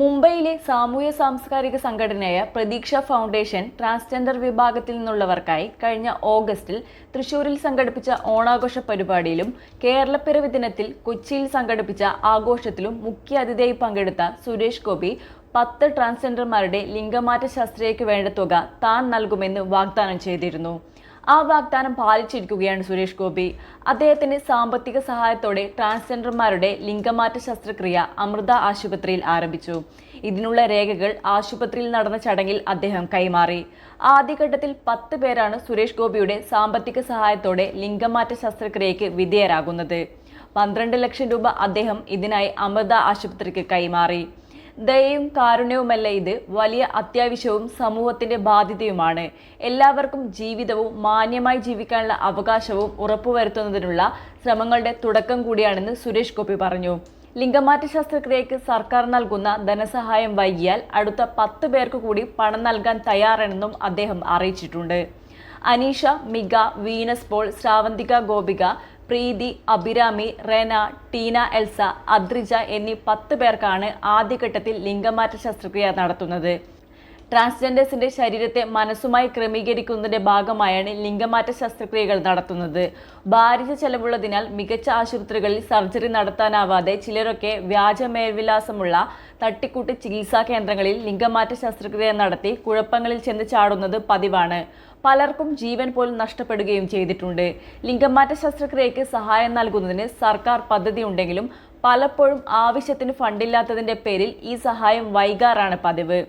മുംബൈയിലെ സാമൂഹ്യ സാംസ്കാരിക സംഘടനയായ പ്രതീക്ഷ ഫൗണ്ടേഷൻ ട്രാൻസ്ജെൻഡർ വിഭാഗത്തിൽ നിന്നുള്ളവർക്കായി കഴിഞ്ഞ ഓഗസ്റ്റിൽ തൃശൂരിൽ സംഘടിപ്പിച്ച ഓണാഘോഷ പരിപാടിയിലും കേരളപ്പിറവി ദിനത്തിൽ കൊച്ചിയിൽ സംഘടിപ്പിച്ച ആഘോഷത്തിലും മുഖ്യ അതിഥിയായി പങ്കെടുത്ത സുരേഷ് ഗോപി 10 ട്രാൻസ്ജെൻഡർമാരുടെ ലിംഗമാറ്റ ശസ്ത്രക്രിയയ്ക്ക് വേണ്ട തുക താൻ നൽകുമെന്ന് വാഗ്ദാനം ചെയ്തിരുന്നു. ആ വാഗ്ദാനം പാലിച്ചിരിക്കുകയാണ് സുരേഷ് ഗോപി. അദ്ദേഹത്തിന്റെ സാമ്പത്തിക സഹായത്തോടെ ട്രാൻസ്ജെൻഡർമാരുടെ ലിംഗമാറ്റ ശസ്ത്രക്രിയ അമൃത ആശുപത്രിയിൽ ആരംഭിച്ചു. ഇതിനുള്ള രേഖകൾ ആശുപത്രിയിൽ നടന്ന ചടങ്ങിൽ അദ്ദേഹം കൈമാറി. ആദ്യഘട്ടത്തിൽ 10 പേരാണ് സുരേഷ് ഗോപിയുടെ സാമ്പത്തിക സഹായത്തോടെ ലിംഗമാറ്റ ശസ്ത്രക്രിയയ്ക്ക് വിധേയരാകുന്നത്. 12 ലക്ഷം രൂപ അദ്ദേഹം ഇതിനായി അമൃത ആശുപത്രിക്ക് കൈമാറി. ദയയും കാരുണ്യവുമല്ല, ഇത് വലിയ അത്യാവശ്യവും സമൂഹത്തിന്റെ ബാധ്യതയുമാണ്. എല്ലാവർക്കും ജീവിതവും മാന്യമായി ജീവിക്കാനുള്ള അവകാശവും ഉറപ്പുവരുത്തുന്നതിനുള്ള ശ്രമങ്ങളുടെ തുടക്കം കൂടിയാണെന്ന് സുരേഷ് ഗോപി പറഞ്ഞു. ലിംഗമാറ്റ ശസ്ത്രക്രിയയ്ക്ക് സർക്കാർ നൽകുന്ന ധനസഹായം വൈകിയാൽ അടുത്ത 10 പേർക്ക് കൂടി പണം നൽകാൻ തയ്യാറാണെന്നും അദ്ദേഹം അറിയിച്ചിട്ടുണ്ട്. അനീഷ, മിക, വീനസ് പോൾ, ശ്രാവന്തിക ഗോപിക, പ്രീതി, അഭിരാമി, റെന, ടീന എൽസ, അദ്രിജ എന്നീ 10 പേർക്കാണ് ആദ്യഘട്ടത്തിൽ ലിംഗമാറ്റ ശസ്ത്രക്രിയ നടത്തുന്നത്. ട്രാൻസ്ജെൻഡേഴ്സിന്റെ ശരീരത്തെ മനസ്സുമായി ക്രമീകരിക്കുന്നതിന്റെ ഭാഗമായാണ് ലിംഗമാറ്റ ശസ്ത്രക്രിയകൾ നടത്തുന്നത്. ഭാരിച്ച ചെലവുള്ളതിനാൽ മികച്ച ആശുപത്രികളിൽ സർജറി നടത്താനാവാതെ ചിലരൊക്കെ വ്യാജ മേൽവിലാസമുള്ള തട്ടിക്കൂട്ട് ചികിത്സാ കേന്ദ്രങ്ങളിൽ ലിംഗമാറ്റ ശസ്ത്രക്രിയ നടത്തി കുഴപ്പങ്ങളിൽ ചെന്ന് ചാടുന്നത് പതിവാണ്. പലർക്കും ജീവൻ പോലും നഷ്ടപ്പെടുകയും ചെയ്തിട്ടുണ്ട്. ലിംഗമാറ്റ ശസ്ത്രക്രിയയ്ക്ക് സഹായം നൽകുന്നതിന് സർക്കാർ പദ്ധതി ഉണ്ടെങ്കിലും പലപ്പോഴും ആവശ്യത്തിന് ഫണ്ടില്ലാത്തതിന്റെ പേരിൽ ഈ സഹായം വൈകാറാണ് പതിവ്.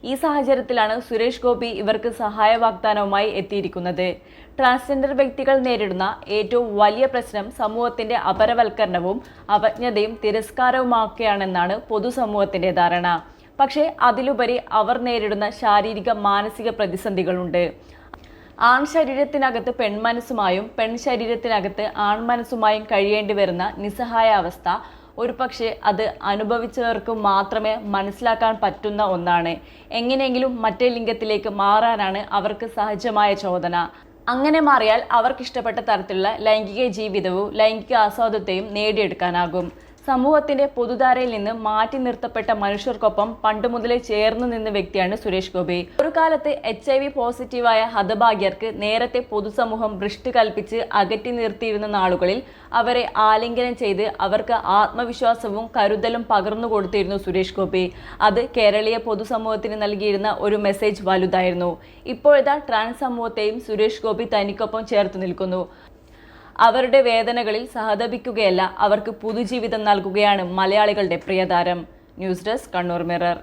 ഈ സാഹചര്യത്തിലാണ് സുരേഷ് ഗോപി ഇവർക്ക് സഹായ വാഗ്ദാനവുമായി എത്തിയിരിക്കുന്നത്. ട്രാൻസ്ജെൻഡർ വ്യക്തികൾ നേരിടുന്ന ഏറ്റവും വലിയ പ്രശ്നം സമൂഹത്തിന്റെ അപരവൽക്കരണവും അവജ്ഞതയും തിരസ്കാരവുമൊക്കെയാണെന്നാണ് പൊതുസമൂഹത്തിന്റെ ധാരണ. പക്ഷേ അതിലുപരി അവർ നേരിടുന്ന ശാരീരിക മാനസിക പ്രതിസന്ധികളുണ്ട്. ആൺ ശരീരത്തിനകത്ത് പെൺമനസ്സുമായും പെൺ ശരീരത്തിനകത്ത് ആൺമനസ്സുമായും കഴിയേണ്ടി വരുന്ന നിസ്സഹായ അവസ്ഥ ഒരുപക്ഷെ അത് അനുഭവിച്ചവർക്ക് മാത്രമേ മനസ്സിലാക്കാൻ പറ്റുന്ന ഒന്നാണ്. എങ്ങനെയെങ്കിലും മറ്റേ ലിംഗത്തിലേക്ക് മാറാനാണ് അവർക്ക് സഹജമായ ചോദന. അങ്ങനെ മാറിയാൽ അവർക്കിഷ്ടപ്പെട്ട തരത്തിലുള്ള ലൈംഗിക ജീവിതവും ലൈംഗിക ആസ്വാദത്തെയും നേടിയെടുക്കാനാകും. സമൂഹത്തിന്റെ പൊതുധാരയിൽ നിന്ന് മാറ്റി നിർത്തപ്പെട്ട മനുഷ്യർക്കൊപ്പം പണ്ട് മുതലേ ചേർന്ന് നിന്ന വ്യക്തിയാണ് സുരേഷ് ഗോപി. ഒരു കാലത്ത് HIV പോസിറ്റീവായ ഹതഭാഗ്യർക്ക് നേരത്തെ പൊതുസമൂഹം ഭ്രഷ്ട് കൽപ്പിച്ച് അകറ്റി നിർത്തിയിരുന്ന നാളുകളിൽ അവരെ ആലിംഗനം ചെയ്ത് അവർക്ക് ആത്മവിശ്വാസവും കരുതലും പകർന്നു കൊടുത്തിരുന്നു സുരേഷ് ഗോപി. അത് കേരളീയ പൊതുസമൂഹത്തിന് നൽകിയിരുന്ന ഒരു മെസ്സേജ് വലുതായിരുന്നു. ഇപ്പോഴത്തെ ട്രാൻസ് സമൂഹത്തെയും സുരേഷ് ഗോപി തനിക്കൊപ്പം ചേർത്ത് നിൽക്കുന്നു. അവരുടെ വേദനകളിൽ സഹതപിക്കുകയല്ല, അവർക്ക് പുതുജീവിതം നൽകുകയാണ് മലയാളികളുടെ പ്രിയതാരം. News desk, Kannur mirror.